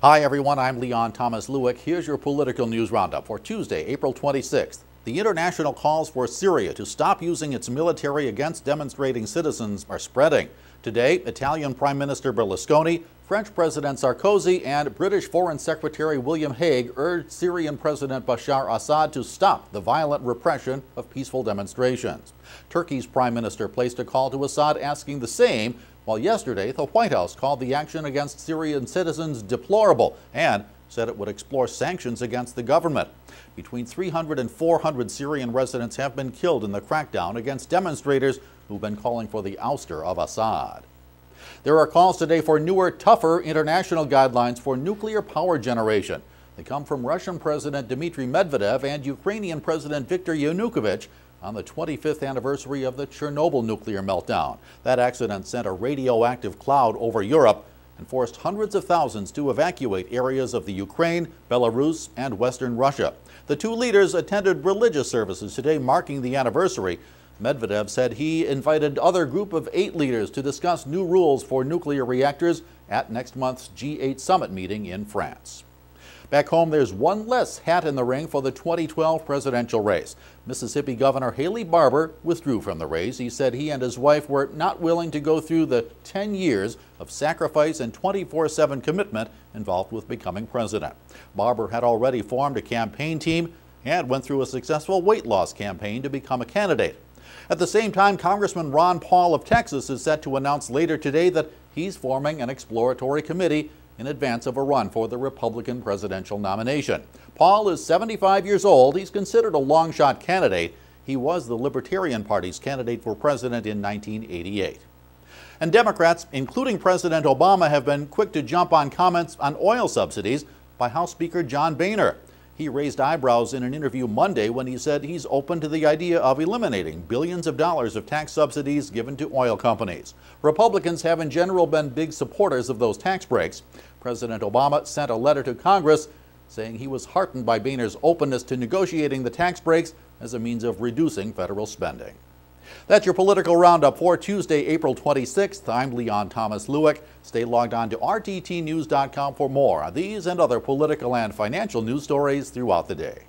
Hi everyone, I'm Leon Thomas Lewick. Here's your political news roundup for Tuesday, April 26th. The international calls for Syria to stop using its military against demonstrating citizens are spreading. Today, Italian Prime Minister Berlusconi, French President Sarkozy, and British Foreign Secretary William Hague urged Syrian President Bashar Assad to stop the violent repression of peaceful demonstrations. Turkey's Prime Minister placed a call to Assad asking the same, while yesterday the White House called the action against Syrian citizens deplorable and said it would explore sanctions against the government. Between 300 and 400 Syrian residents have been killed in the crackdown against demonstrators who've been calling for the ouster of Assad. There are calls today for newer, tougher international guidelines for nuclear power generation. They come from Russian President Dmitry Medvedev and Ukrainian President Viktor Yanukovych on the 25th anniversary of the Chernobyl nuclear meltdown. That accident sent a radioactive cloud over Europe and forced hundreds of thousands to evacuate areas of the Ukraine, Belarus, and Western Russia. The two leaders attended religious services today marking the anniversary. Medvedev said he invited other group of 8 leaders to discuss new rules for nuclear reactors at next month's G8 summit meeting in France. Back home, there's one less hat in the ring for the 2012 presidential race. Mississippi Governor Haley Barbour withdrew from the race. He said he and his wife were not willing to go through the 10 years of sacrifice and 24/7 commitment involved with becoming president. Barbour had already formed a campaign team and went through a successful weight loss campaign to become a candidate. At the same time, Congressman Ron Paul of Texas is set to announce later today that he's forming an exploratory committee in advance of a run for the Republican presidential nomination. Paul is 75 years old. He's considered a long-shot candidate. He was the Libertarian Party's candidate for president in 1988. And Democrats, including President Obama, have been quick to jump on comments on oil subsidies by House Speaker John Boehner. He raised eyebrows in an interview Monday when he said he's open to the idea of eliminating billions of dollars of tax subsidies given to oil companies. Republicans have in general been big supporters of those tax breaks. President Obama sent a letter to Congress saying he was heartened by Boehner's openness to negotiating the tax breaks as a means of reducing federal spending. That's your political roundup for Tuesday, April 26th. I'm Leon Thomas Lewick. Stay logged on to rttnews.com for more on these and other political and financial news stories throughout the day.